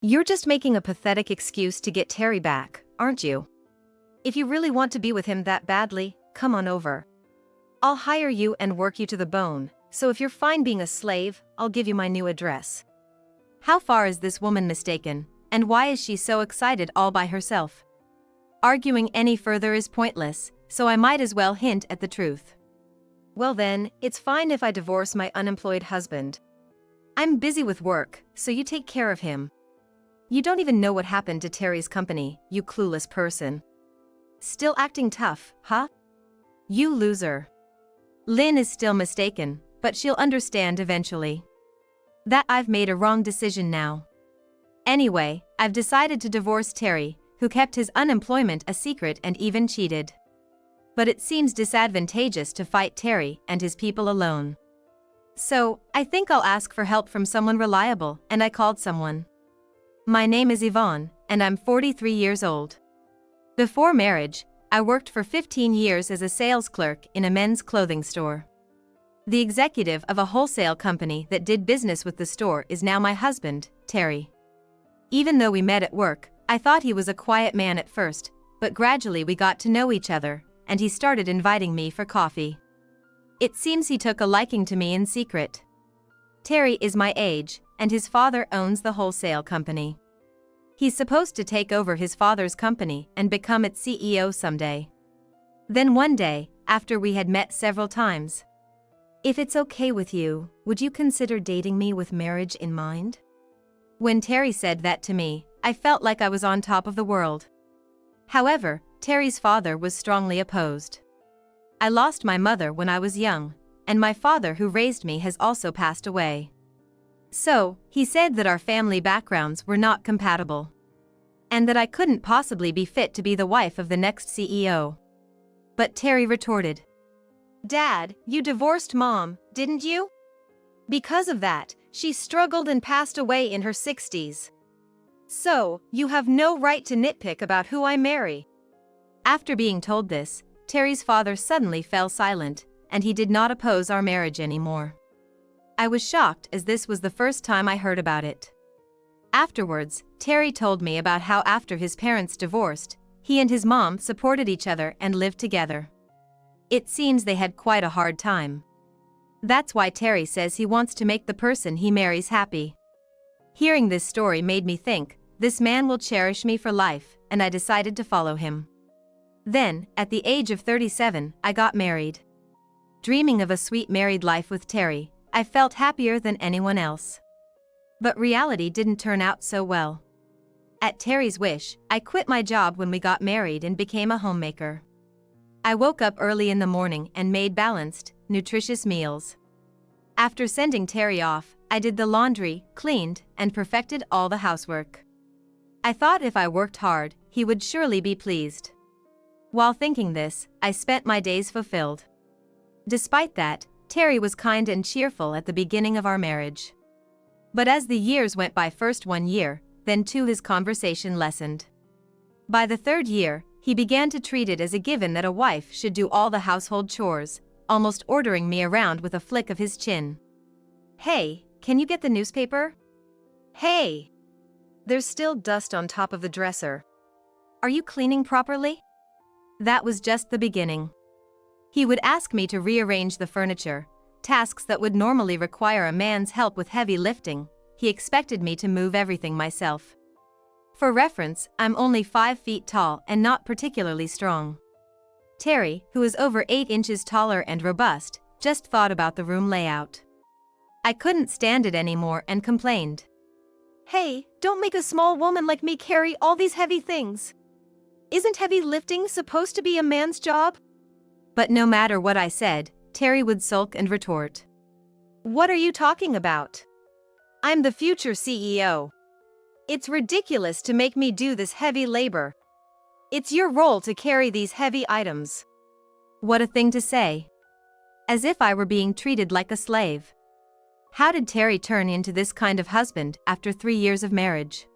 You're just making a pathetic excuse to get Terry back, aren't you? If you really want to be with him that badly, come on over. I'll hire you and work you to the bone, so if you're fine being a slave, I'll give you my new address. How far is this woman mistaken, and why is she so excited all by herself? Arguing any further is pointless, so I might as well hint at the truth. Well then, it's fine if I divorce my unemployed husband. I'm busy with work, so you take care of him. You don't even know what happened to Terry's company, you clueless person. Still acting tough, huh? You loser. Lynn is still mistaken, but she'll understand eventually. That I've made a wrong decision now. Anyway, I've decided to divorce Terry, who kept his unemployment a secret and even cheated. But it seems disadvantageous to fight Terry and his people alone. So, I think I'll ask for help from someone reliable, and I called someone. My name is Yvonne, and I'm 43 years old. Before marriage, I worked for 15 years as a sales clerk in a men's clothing store. The executive of a wholesale company that did business with the store is now my husband, Terry. Even though we met at work, I thought he was a quiet man at first, but gradually we got to know each other, and he started inviting me for coffee. It seems he took a liking to me in secret. Terry is my age, and his father owns the wholesale company. He's supposed to take over his father's company and become its CEO someday. Then one day, after we had met several times, "If it's okay with you, would you consider dating me with marriage in mind?" When Terry said that to me, I felt like I was on top of the world. However, Terry's father was strongly opposed. I lost my mother when I was young, and my father who raised me has also passed away. So, he said that our family backgrounds were not compatible. And that I couldn't possibly be fit to be the wife of the next CEO. But Terry retorted, "Dad, you divorced Mom, didn't you? Because of that, she struggled and passed away in her 60s. So, you have no right to nitpick about who I marry." After being told this, Terry's father suddenly fell silent, and he did not oppose our marriage anymore. I was shocked as this was the first time I heard about it. Afterwards, Terry told me about how after his parents divorced, he and his mom supported each other and lived together. It seems they had quite a hard time. That's why Terry says he wants to make the person he marries happy. Hearing this story made me think, this man will cherish me for life, and I decided to follow him. Then, at the age of 37, I got married. Dreaming of a sweet married life with Terry, I felt happier than anyone else. But reality didn't turn out so well. At Terry's wish, I quit my job when we got married and became a homemaker. I woke up early in the morning and made balanced, nutritious meals. After sending Terry off, I did the laundry, cleaned, and perfected all the housework. I thought if I worked hard, he would surely be pleased. While thinking this, I spent my days fulfilled. Despite that, Terry was kind and cheerful at the beginning of our marriage. But as the years went by, first 1 year, then 2, his conversation lessened. By the 3rd year, he began to treat it as a given that a wife should do all the household chores, almost ordering me around with a flick of his chin. "Hey, can you get the newspaper? Hey! There's still dust on top of the dresser. Are you cleaning properly?" That was just the beginning. He would ask me to rearrange the furniture, tasks that would normally require a man's help with heavy lifting. He expected me to move everything myself. For reference, I'm only 5 feet tall and not particularly strong. Terry, who is over 8 inches taller and robust, just thought about the room layout. I couldn't stand it anymore and complained. "Hey, don't make a small woman like me carry all these heavy things. Isn't heavy lifting supposed to be a man's job?" But no matter what I said, Terry would sulk and retort, "What are you talking about? I'm the future CEO. It's ridiculous to make me do this heavy labor. It's your role to carry these heavy items." What a thing to say. As if I were being treated like a slave. How did Terry turn into this kind of husband after 3 years of marriage?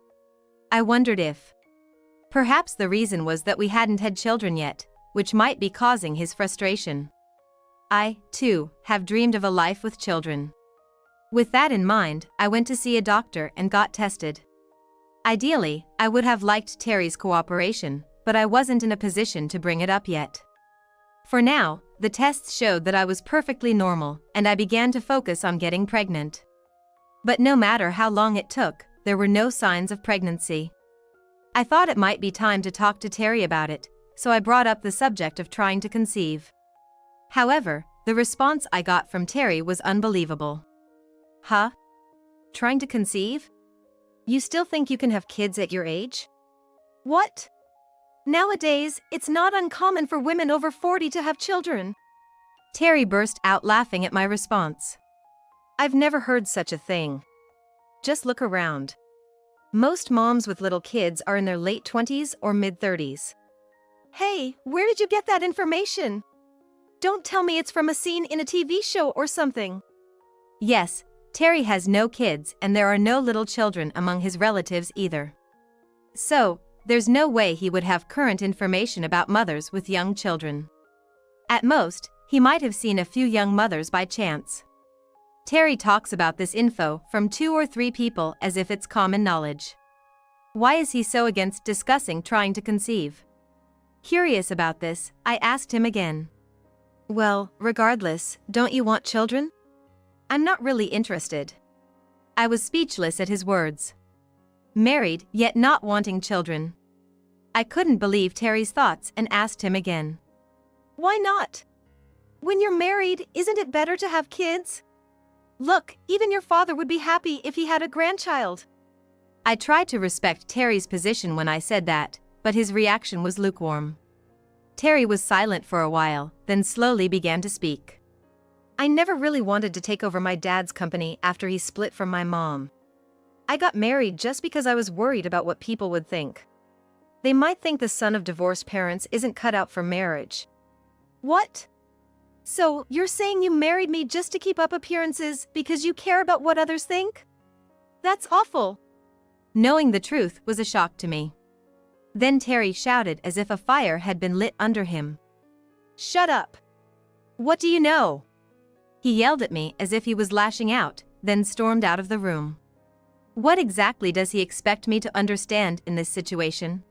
I wondered if perhaps the reason was that we hadn't had children yet, which might be causing his frustration. I, too, have dreamed of a life with children. With that in mind, I went to see a doctor and got tested. Ideally, I would have liked Terry's cooperation, but I wasn't in a position to bring it up yet. For now, the tests showed that I was perfectly normal, and I began to focus on getting pregnant. But no matter how long it took, there were no signs of pregnancy. I thought it might be time to talk to Terry about it, so I brought up the subject of trying to conceive. However, the response I got from Terry was unbelievable. Huh? Trying to conceive? You still think you can have kids at your age? What? Nowadays, it's not uncommon for women over 40 to have children. Terry burst out laughing at my response. I've never heard such a thing. Just look around. Most moms with little kids are in their late 20s or mid-30s. Hey, where did you get that information? Don't tell me it's from a scene in a TV show or something. Yes, Terry has no kids and there are no little children among his relatives either. So, there's no way he would have current information about mothers with young children. At most, he might have seen a few young mothers by chance. Terry talks about this info from 2 or 3 people as if it's common knowledge. Why is he so against discussing trying to conceive? Curious about this, I asked him again. Well, regardless, don't you want children? I'm not really interested. I was speechless at his words. Married, yet not wanting children. I couldn't believe Terry's thoughts and asked him again. Why not? When you're married, isn't it better to have kids? Look, even your father would be happy if he had a grandchild. I tried to respect Terry's position when I said that, but his reaction was lukewarm. Terry was silent for a while, then slowly began to speak. I never really wanted to take over my dad's company after he split from my mom. I got married just because I was worried about what people would think. They might think the son of divorced parents isn't cut out for marriage. What? So, you're saying you married me just to keep up appearances because you care about what others think? That's awful. Knowing the truth was a shock to me. Then Terry shouted as if a fire had been lit under him. Shut up! What do you know? He yelled at me as if he was lashing out, then stormed out of the room. What exactly does he expect me to understand in this situation?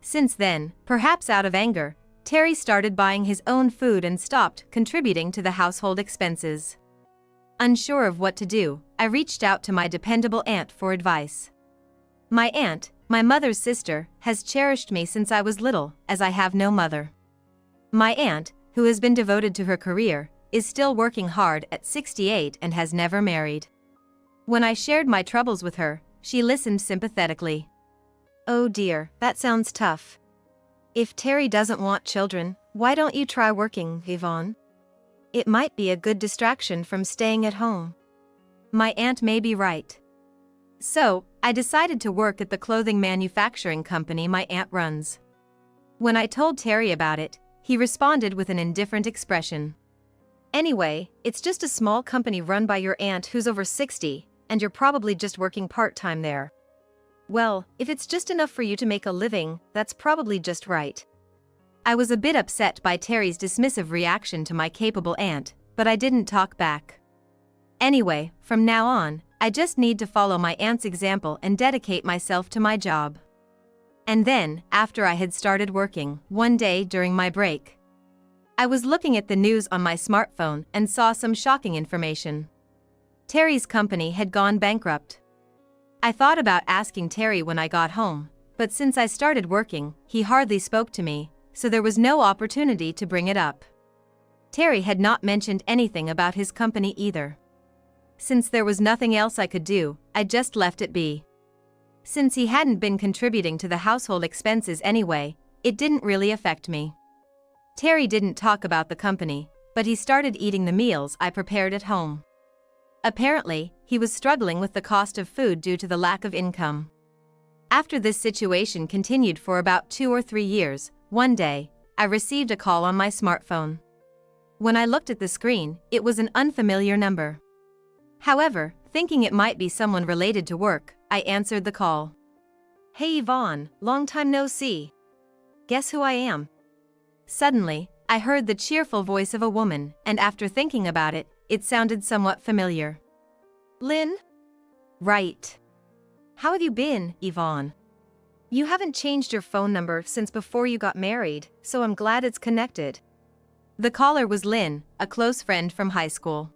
Since then, perhaps out of anger, Terry started buying his own food and stopped contributing to the household expenses. Unsure of what to do, I reached out to my dependable aunt for advice. My aunt, my mother's sister, has cherished me since I was little, as I have no mother. My aunt, who has been devoted to her career, is still working hard at 68 and has never married. When I shared my troubles with her, she listened sympathetically. Oh dear, that sounds tough. If Terry doesn't want children, why don't you try working, Yvonne? It might be a good distraction from staying at home. My aunt may be right. So, I decided to work at the clothing manufacturing company my aunt runs. When I told Terry about it, he responded with an indifferent expression. Anyway, it's just a small company run by your aunt who's over 60, and you're probably just working part-time there. Well, if it's just enough for you to make a living, that's probably just right. I was a bit upset by Terry's dismissive reaction to my capable aunt, but I didn't talk back. Anyway, from now on, I just need to follow my aunt's example and dedicate myself to my job. And then, after I had started working, one day during my break, I was looking at the news on my smartphone and saw some shocking information. Terry's company had gone bankrupt. I thought about asking Terry when I got home, but since I started working, he hardly spoke to me, so there was no opportunity to bring it up. Terry had not mentioned anything about his company either. Since there was nothing else I could do, I just left it be. Since he hadn't been contributing to the household expenses anyway, it didn't really affect me. Terry didn't talk about the company, but he started eating the meals I prepared at home. Apparently, he was struggling with the cost of food due to the lack of income. After this situation continued for about 2 or 3 years, one day, I received a call on my smartphone. When I looked at the screen, it was an unfamiliar number. However, thinking it might be someone related to work, I answered the call. Hey Yvonne, long time no see. Guess who I am? Suddenly, I heard the cheerful voice of a woman, and after thinking about it, it sounded somewhat familiar. Lynn? Right. How have you been, Yvonne? You haven't changed your phone number since before you got married, so I'm glad it's connected. The caller was Lynn, a close friend from high school.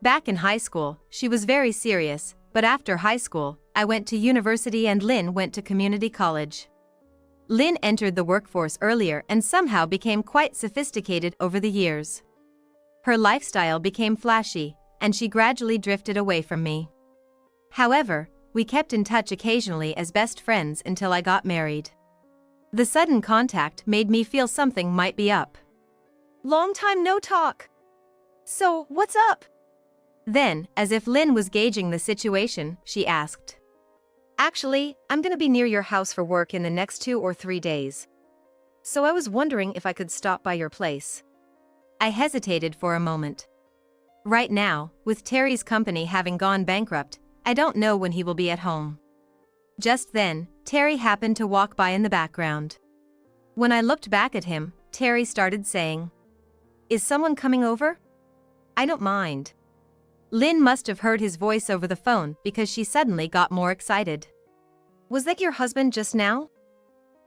Back in high school, she was very serious, but after high school, I went to university and Lynn went to community college. Lynn entered the workforce earlier and somehow became quite sophisticated over the years. Her lifestyle became flashy, and she gradually drifted away from me. However, we kept in touch occasionally as best friends until I got married. The sudden contact made me feel something might be up. Long time no talk. So, what's up? Then, as if Lynn was gauging the situation, she asked. Actually, I'm gonna be near your house for work in the next 2 or 3 days. So I was wondering if I could stop by your place. I hesitated for a moment. Right now, with Terry's company having gone bankrupt, I don't know when he will be at home. Just then, Terry happened to walk by in the background. When I looked back at him, Terry started saying, "Is someone coming over?" "I don't mind." Lynn must have heard his voice over the phone because she suddenly got more excited. "Was that your husband just now?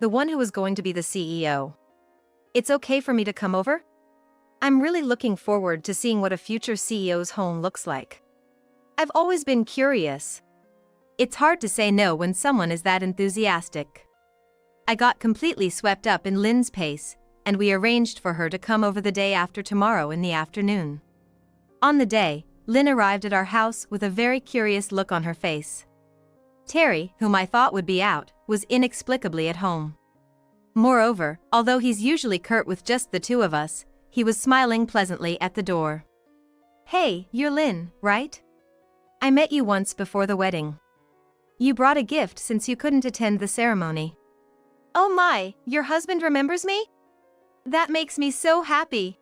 The one who was going to be the CEO? It's okay for me to come over? I'm really looking forward to seeing what a future CEO's home looks like. I've always been curious." It's hard to say no when someone is that enthusiastic. I got completely swept up in Lynn's pace, and we arranged for her to come over the day after tomorrow in the afternoon. On the day, Lynn arrived at our house with a very curious look on her face. Terry, whom I thought would be out, was inexplicably at home. Moreover, although he's usually curt with just the two of us, he was smiling pleasantly at the door. "Hey, you're Lynn, right? I met you once before the wedding. You brought a gift since you couldn't attend the ceremony." "Oh my, your husband remembers me? That makes me so happy."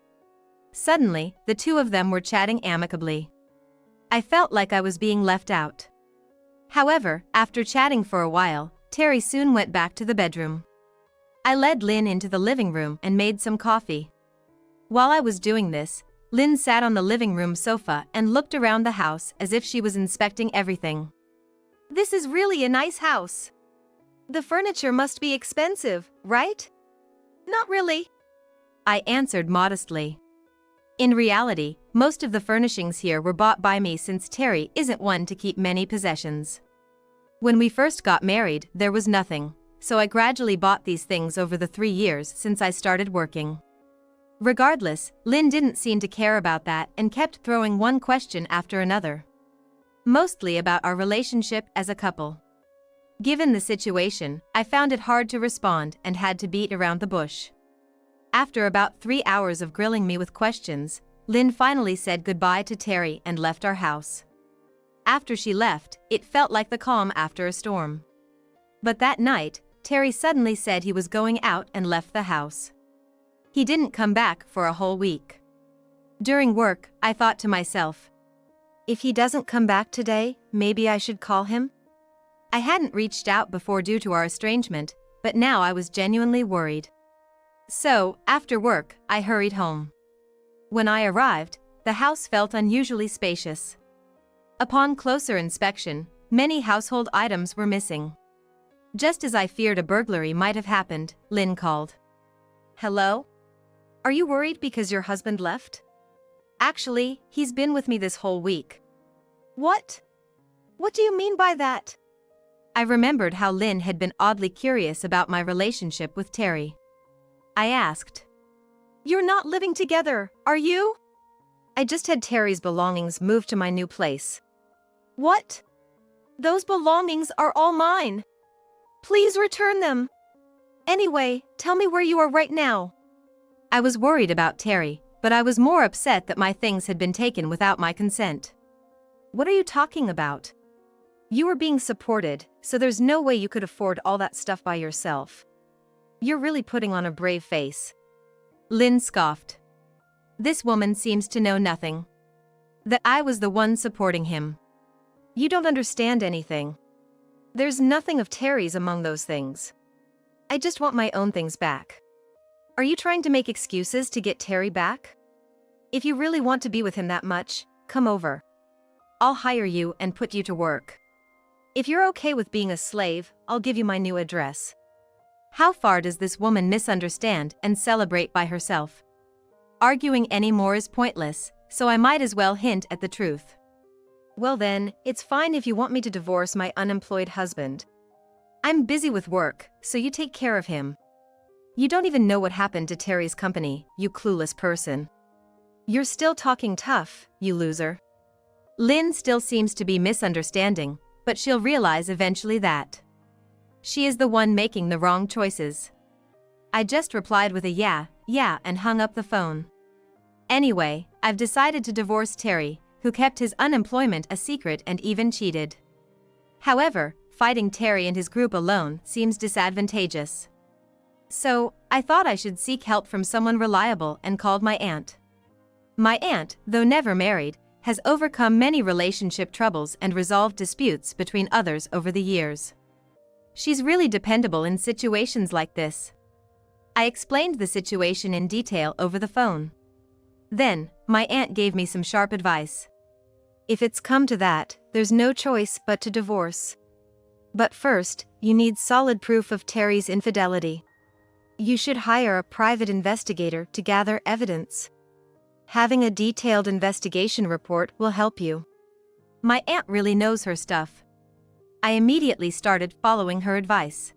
Suddenly, the two of them were chatting amicably. I felt like I was being left out. However, after chatting for a while, Terry soon went back to the bedroom. I led Lynn into the living room and made some coffee. While I was doing this, Lynn sat on the living room sofa and looked around the house as if she was inspecting everything. "This is really a nice house. The furniture must be expensive, right?" "Not really," I answered modestly. In reality, most of the furnishings here were bought by me since Terry isn't one to keep many possessions. When we first got married, there was nothing, so I gradually bought these things over the 3 years since I started working. Regardless, Lynn didn't seem to care about that and kept throwing one question after another. Mostly about our relationship as a couple. Given the situation, I found it hard to respond and had to beat around the bush. After about 3 hours of grilling me with questions, Lynn finally said goodbye to Terry and left our house. After she left, it felt like the calm after a storm. But that night, Terry suddenly said he was going out and left the house. He didn't come back for a whole week. During work, I thought to myself, if he doesn't come back today, maybe I should call him? I hadn't reached out before due to our estrangement, but now I was genuinely worried. So, after work, I hurried home. When I arrived, the house felt unusually spacious. Upon closer inspection, many household items were missing. Just as I feared a burglary might have happened, Lynn called. "Hello? Are you worried because your husband left?" "Actually, he's been with me this whole week." "What? What do you mean by that?" I remembered how Lynn had been oddly curious about my relationship with Terry. I asked, "You're not living together, are you?" "I just had Terry's belongings moved to my new place." "What? Those belongings are all mine. Please return them. Anyway, tell me where you are right now." I was worried about Terry, but I was more upset that my things had been taken without my consent. "What are you talking about? You were being supported, so there's no way you could afford all that stuff by yourself. You're really putting on a brave face." Lynn scoffed. This woman seems to know nothing. That I was the one supporting him. "You don't understand anything. There's nothing of Terry's among those things. I just want my own things back." "Are you trying to make excuses to get Terry back? If you really want to be with him that much, come over. I'll hire you and put you to work." If you're okay with being a slave, I'll give you my new address. How far does this woman misunderstand and celebrate by herself? Arguing any more is pointless, so I might as well hint at the truth. Well then, it's fine if you want me to divorce my unemployed husband. I'm busy with work, so you take care of him. You don't even know what happened to Terry's company, you clueless person. You're still talking tough, you loser. Lynn still seems to be misunderstanding, but she'll realize eventually that she is the one making the wrong choices. I just replied with a yeah, and hung up the phone. Anyway, I've decided to divorce Terry, who kept his unemployment a secret and even cheated. However, fighting Terry and his group alone seems disadvantageous. So, I thought I should seek help from someone reliable and called my aunt. My aunt, though never married, has overcome many relationship troubles and resolved disputes between others over the years. She's really dependable in situations like this. I explained the situation in detail over the phone. Then, my aunt gave me some sharp advice. If it's come to that, there's no choice but to divorce. But first, you need solid proof of Terry's infidelity. You should hire a private investigator to gather evidence. Having a detailed investigation report will help you. My aunt really knows her stuff. I immediately started following her advice.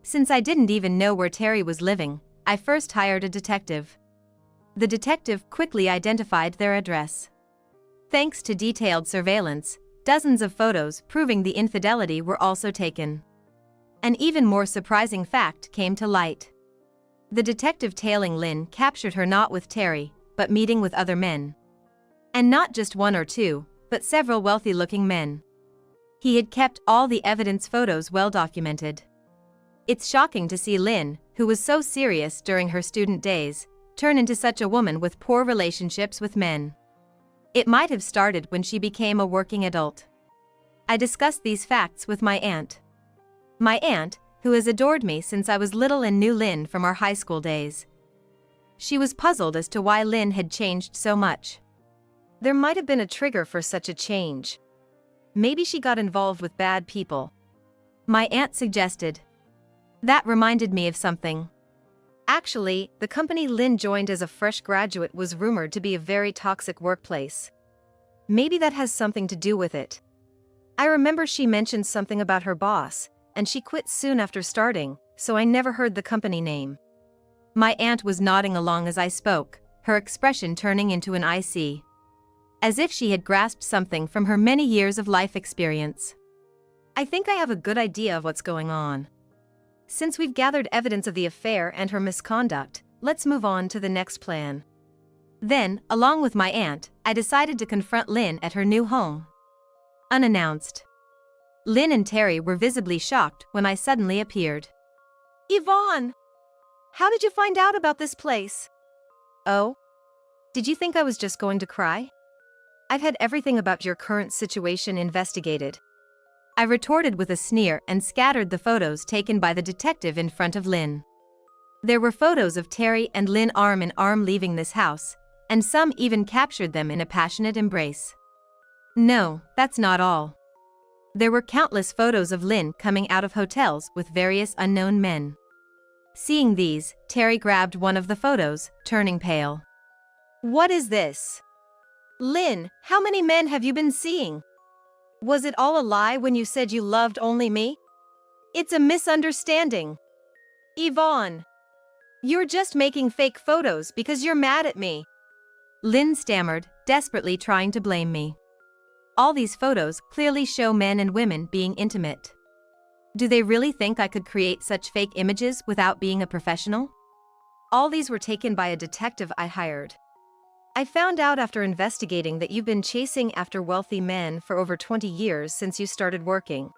Since I didn't even know where Terry was living, I first hired a detective. The detective quickly identified their address. Thanks to detailed surveillance, dozens of photos proving the infidelity were also taken. An even more surprising fact came to light. The detective tailing Lynn captured her not with Terry, but meeting with other men. And not just one or two, but several wealthy-looking men. He had kept all the evidence photos well documented. It's shocking to see Lynn, who was so serious during her student days, turn into such a woman with poor relationships with men. It might have started when she became a working adult. I discussed these facts with my aunt. My aunt, who has adored me since I was little and knew Lynn from our high school days. She was puzzled as to why Lynn had changed so much. There might have been a trigger for such a change. Maybe she got involved with bad people. My aunt suggested. That reminded me of something. Actually, the company Lynn joined as a fresh graduate was rumored to be a very toxic workplace. Maybe that has something to do with it. I remember she mentioned something about her boss, and she quit soon after starting, so I never heard the company name. My aunt was nodding along as I spoke, her expression turning into an I see. As if she had grasped something from her many years of life experience. I think I have a good idea of what's going on. Since we've gathered evidence of the affair and her misconduct, let's move on to the next plan. Then, along with my aunt, I decided to confront Lynn at her new home. Unannounced. Lynn and Terry were visibly shocked when I suddenly appeared. Yvonne! How did you find out about this place? Oh? Did you think I was just going to cry? I've had everything about your current situation investigated. I retorted with a sneer and scattered the photos taken by the detective in front of Lynn. There were photos of Terry and Lynn arm in arm leaving this house, and some even captured them in a passionate embrace. No, that's not all. There were countless photos of Lynn coming out of hotels with various unknown men. Seeing these, Terry grabbed one of the photos, turning pale. What is this? Lynn, how many men have you been seeing? Was it all a lie when you said you loved only me? It's a misunderstanding. Yvonne, you're just making fake photos because you're mad at me. Lynn stammered, desperately trying to blame me. All these photos clearly show men and women being intimate. Do they really think I could create such fake images without being a professional? All these were taken by a detective I hired. I found out after investigating that you've been chasing after wealthy men for over 20 years since you started working.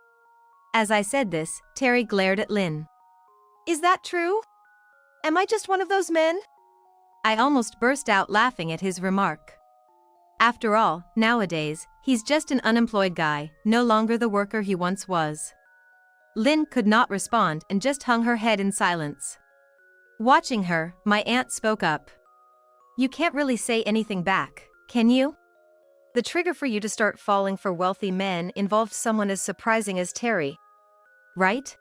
As I said this, Terry glared at Lynn. Is that true? Am I just one of those men? I almost burst out laughing at his remark. After all, nowadays, he's just an unemployed guy, no longer the worker he once was. Lynn could not respond and just hung her head in silence. Watching her, my aunt spoke up. You can't really say anything back, can you? The trigger for you to start falling for wealthy men involved someone as surprising as Terry. Right?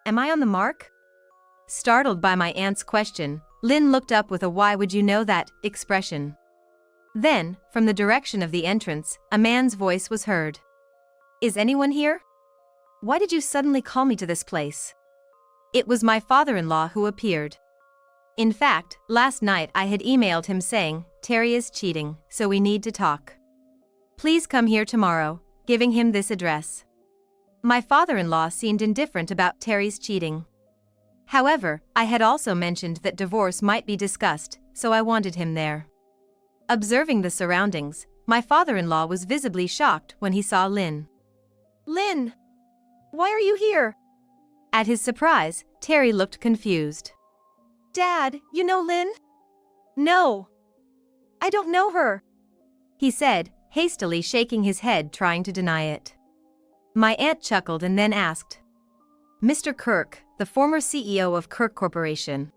Am I on the mark? Startled by my aunt's question, Lynn looked up with a "why would you know that" expression. Then, from the direction of the entrance, a man's voice was heard. Is anyone here? Why did you suddenly call me to this place? It was my father-in-law who appeared. In fact, last night I had emailed him saying, Terry is cheating, so we need to talk. Please come here tomorrow, giving him this address. My father-in-law seemed indifferent about Terry's cheating. However, I had also mentioned that divorce might be discussed, so I wanted him there. Observing the surroundings, my father-in-law was visibly shocked when he saw Lynn. Lynn! Why are you here? At his surprise, Terry looked confused. Dad, you know Lynn? No. I don't know her, he said, hastily shaking his head trying to deny it. My aunt chuckled and then asked, Mr. Kirk, the former CEO of Kirk Corporation.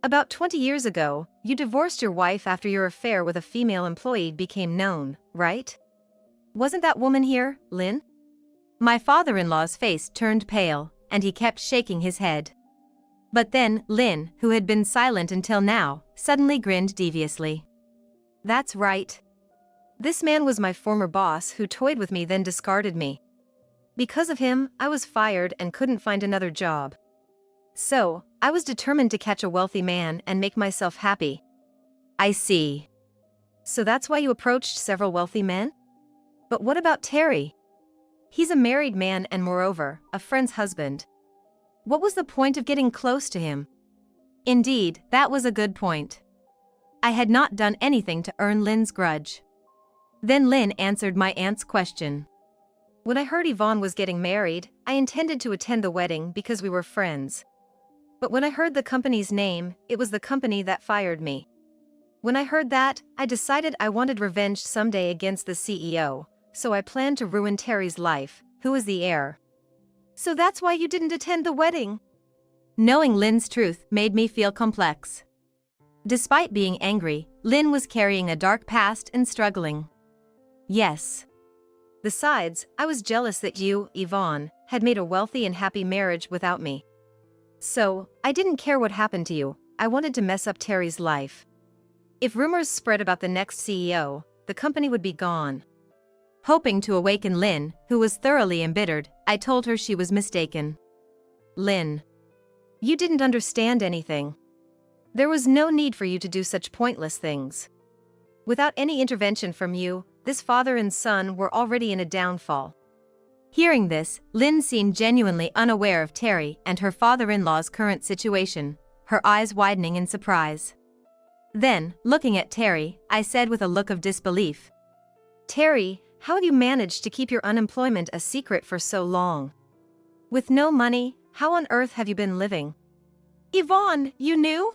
About 20 years ago, you divorced your wife after your affair with a female employee became known, right? Wasn't that woman here, Lynn? My father-in-law's face turned pale, and he kept shaking his head. But then, Lynn, who had been silent until now, suddenly grinned deviously. That's right. This man was my former boss who toyed with me then discarded me. Because of him, I was fired and couldn't find another job. So, I was determined to catch a wealthy man and make myself happy. I see. So that's why you approached several wealthy men? But what about Terry? He's a married man and moreover, a friend's husband. What was the point of getting close to him? Indeed, that was a good point. I had not done anything to earn Lynn's grudge. Then Lynn answered my aunt's question. When I heard Yvonne was getting married, I intended to attend the wedding because we were friends. But when I heard the company's name, it was the company that fired me. When I heard that, I decided I wanted revenge someday against the CEO, so I planned to ruin Terry's life, who is the heir. So that's why you didn't attend the wedding? Knowing Lynn's truth made me feel complex. Despite being angry, Lynn was carrying a dark past and struggling. Yes. Besides, I was jealous that you, Yvonne, had made a wealthy and happy marriage without me. So, I didn't care what happened to you, I wanted to mess up Terry's life. If rumors spread about the next CEO, the company would be gone. Hoping to awaken Lynn, who was thoroughly embittered, I told her she was mistaken. Lynn. You didn't understand anything. There was no need for you to do such pointless things. Without any intervention from you, this father and son were already in a downfall. Hearing this, Lynn seemed genuinely unaware of Terry and her father-in-law's current situation, her eyes widening in surprise. Then, looking at Terry, I said with a look of disbelief, Terry, how have you managed to keep your unemployment a secret for so long? With no money, how on earth have you been living? Yvonne, you knew?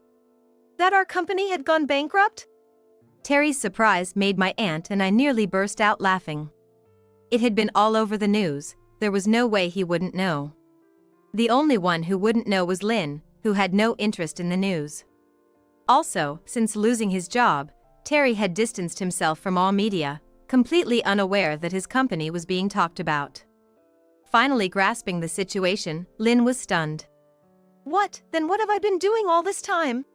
That our company had gone bankrupt? Terry's surprise made my aunt and I nearly burst out laughing. It had been all over the news, there was no way he wouldn't know. The only one who wouldn't know was Lynn, who had no interest in the news. Also, since losing his job, Terry had distanced himself from all media, completely unaware that his company was being talked about. Finally grasping the situation, Lynn was stunned. What, then what have I been doing all this time?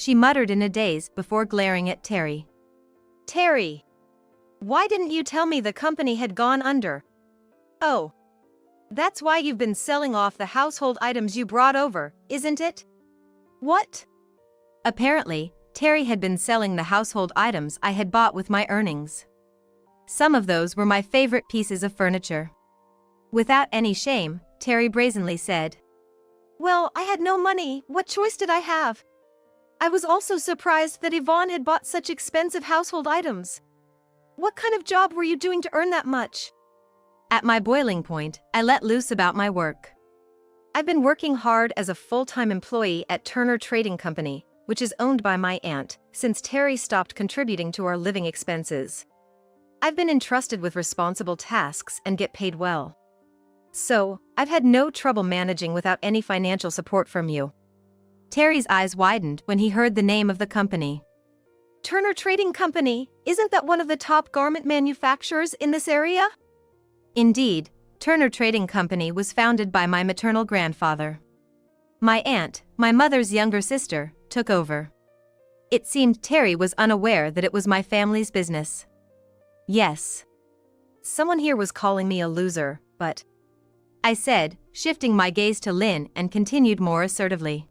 She muttered in a daze before glaring at Terry. Terry! Why didn't you tell me the company had gone under? Oh. That's why you've been selling off the household items you brought over, isn't it? What? Apparently, Terry had been selling the household items I had bought with my earnings. Some of those were my favorite pieces of furniture. Without any shame, Terry brazenly said, Well, I had no money, what choice did I have? I was also surprised that Yvonne had bought such expensive household items. What kind of job were you doing to earn that much? At my boiling point, I let loose about my work. I've been working hard as a full-time employee at Turner Trading Company, which is owned by my aunt, since Terry stopped contributing to our living expenses. I've been entrusted with responsible tasks and get paid well. So, I've had no trouble managing without any financial support from you. Terry's eyes widened when he heard the name of the company. Turner Trading Company, isn't that one of the top garment manufacturers in this area? Indeed, Turner Trading Company was founded by my maternal grandfather. My aunt, my mother's younger sister, took over. It seemed Terry was unaware that it was my family's business. Yes. Someone here was calling me a loser, but I said, shifting my gaze to Lynn and continued more assertively.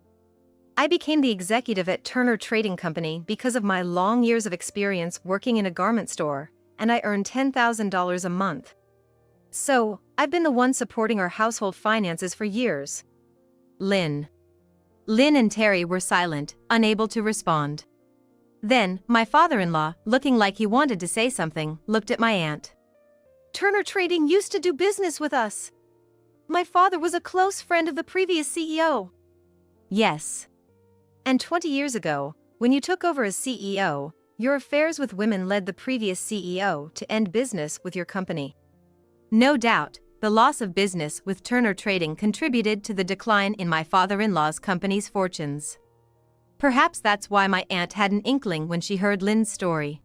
I became the executive at Turner Trading Company because of my long years of experience working in a garment store, and I earned $10,000 a month. So, I've been the one supporting our household finances for years. Lynn and Terry were silent, unable to respond. Then, my father-in-law, looking like he wanted to say something, looked at my aunt. Turner Trading used to do business with us. My father was a close friend of the previous CEO. Yes. And 20 years ago, when you took over as CEO, your affairs with women led the previous CEO to end business with your company. No doubt, the loss of business with Turner Trading contributed to the decline in my father-in-law's company's fortunes. Perhaps that's why my aunt had an inkling when she heard Lynn's story.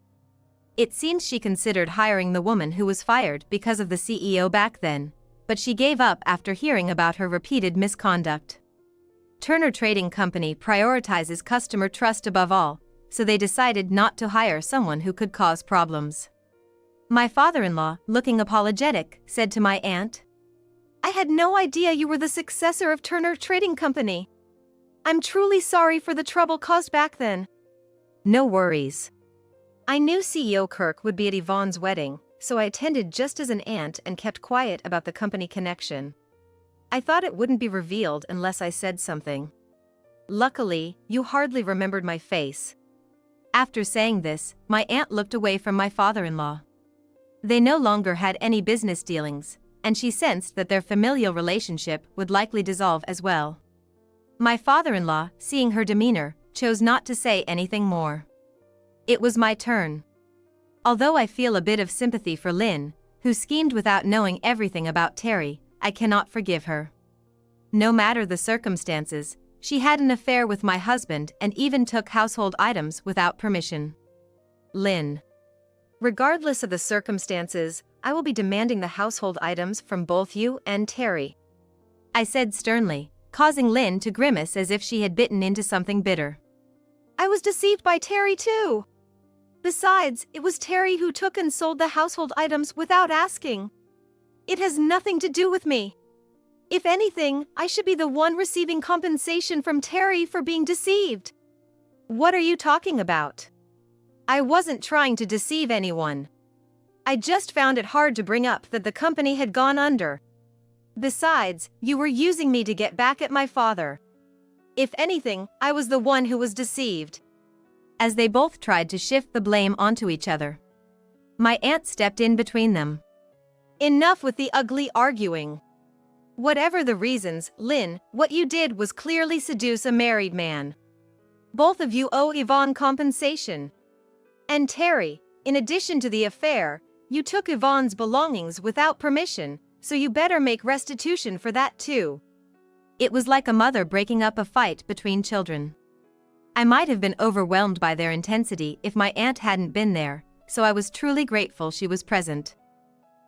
It seems she considered hiring the woman who was fired because of the CEO back then, but she gave up after hearing about her repeated misconduct. Turner Trading Company prioritizes customer trust above all, so they decided not to hire someone who could cause problems. My father-in-law, looking apologetic, said to my aunt, I had no idea you were the successor of Turner Trading Company. I'm truly sorry for the trouble caused back then. No worries. I knew CEO Kirk would be at Yvonne's wedding, so I attended just as an aunt and kept quiet about the company connection. I thought it wouldn't be revealed unless I said something. Luckily, you hardly remembered my face. After saying this, my aunt looked away from my father-in-law. They no longer had any business dealings, and she sensed that their familial relationship would likely dissolve as well. My father-in-law, seeing her demeanor, chose not to say anything more. It was my turn. Although I feel a bit of sympathy for Lynn, who schemed without knowing everything about Terry, I cannot forgive her. No matter the circumstances, she had an affair with my husband and even took household items without permission. Lynn. Regardless of the circumstances, I will be demanding the household items from both you and Terry. I said sternly, causing Lynn to grimace as if she had bitten into something bitter. I was deceived by Terry too. Besides, it was Terry who took and sold the household items without asking. It has nothing to do with me. If anything, I should be the one receiving compensation from Terry for being deceived. What are you talking about? I wasn't trying to deceive anyone. I just found it hard to bring up that the company had gone under. Besides, you were using me to get back at my father. If anything, I was the one who was deceived. As they both tried to shift the blame onto each other, my aunt stepped in between them. Enough with the ugly arguing. Whatever the reasons, Lynn, what you did was clearly seduce a married man. Both of you owe Yvonne compensation. And Terry, in addition to the affair, you took Yvonne's belongings without permission, so you better make restitution for that too. It was like a mother breaking up a fight between children. I might have been overwhelmed by their intensity if my aunt hadn't been there, so I was truly grateful she was present.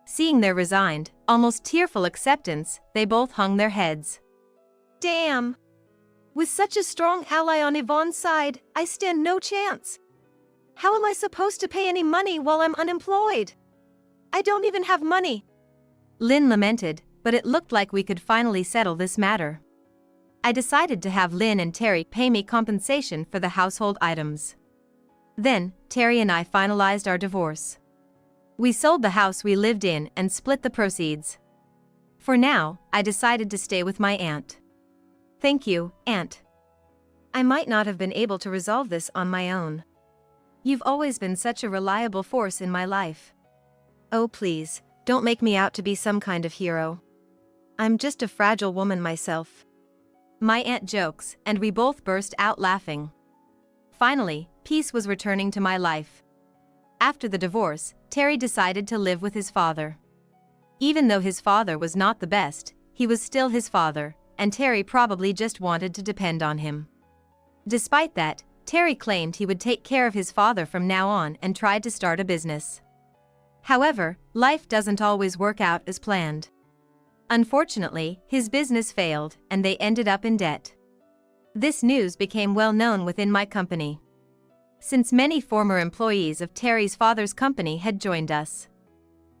Seeing their resigned, almost tearful acceptance, they both hung their heads. Damn! With such a strong ally on Yvonne's side, I stand no chance. How am I supposed to pay any money while I'm unemployed? I don't even have money. Lynn lamented, but it looked like we could finally settle this matter. I decided to have Lynn and Terry pay me compensation for the household items. Then, Terry and I finalized our divorce. We sold the house we lived in and split the proceeds. For now, I decided to stay with my aunt. Thank you, Aunt. I might not have been able to resolve this on my own. You've always been such a reliable force in my life. Oh please, don't make me out to be some kind of hero. I'm just a fragile woman myself. My aunt jokes, and we both burst out laughing. Finally, peace was returning to my life. After the divorce, Terry decided to live with his father. Even though his father was not the best, he was still his father, and Terry probably just wanted to depend on him. Despite that, Terry claimed he would take care of his father from now on and tried to start a business. However, life doesn't always work out as planned. Unfortunately, his business failed and they ended up in debt. This news became well known within my company, since many former employees of Terry's father's company had joined us.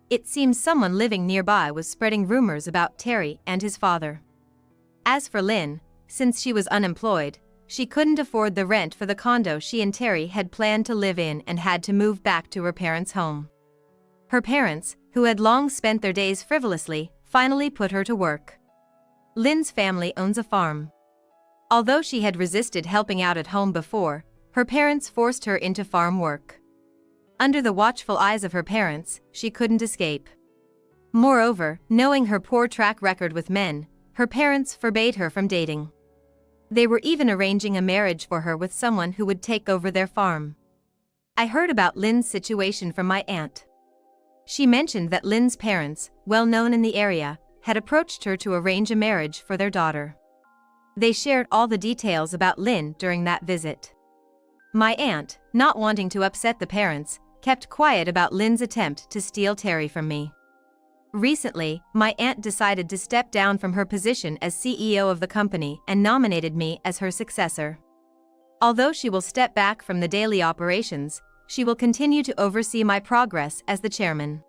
It seems someone living nearby was spreading rumors about Terry and his father. As for Lynn, since she was unemployed, she couldn't afford the rent for the condo she and Terry had planned to live in and had to move back to her parents' home. Her parents, who had long spent their days frivolously, finally put her to work. Lynn's family owns a farm. Although she had resisted helping out at home before, her parents forced her into farm work. Under the watchful eyes of her parents, she couldn't escape. Moreover, knowing her poor track record with men, her parents forbade her from dating. They were even arranging a marriage for her with someone who would take over their farm. I heard about Lynn's situation from my aunt. She mentioned that Lynn's parents, well known in the area, had approached her to arrange a marriage for their daughter. They shared all the details about Lynn during that visit. My aunt, not wanting to upset the parents, kept quiet about Lynn's attempt to steal Terry from me. Recently, my aunt decided to step down from her position as CEO of the company and nominated me as her successor. Although she will step back from the daily operations, she will continue to oversee my progress as the chairman.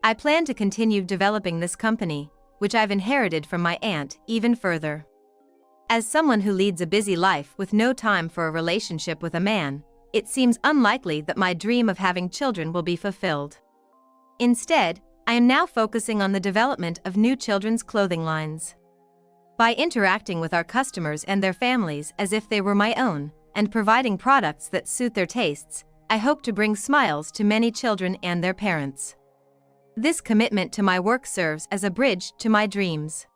I plan to continue developing this company, which I've inherited from my aunt, even further. As someone who leads a busy life with no time for a relationship with a man, it seems unlikely that my dream of having children will be fulfilled. Instead, I am now focusing on the development of new children's clothing lines. By interacting with our customers and their families as if they were my own, and providing products that suit their tastes, I hope to bring smiles to many children and their parents. This commitment to my work serves as a bridge to my dreams.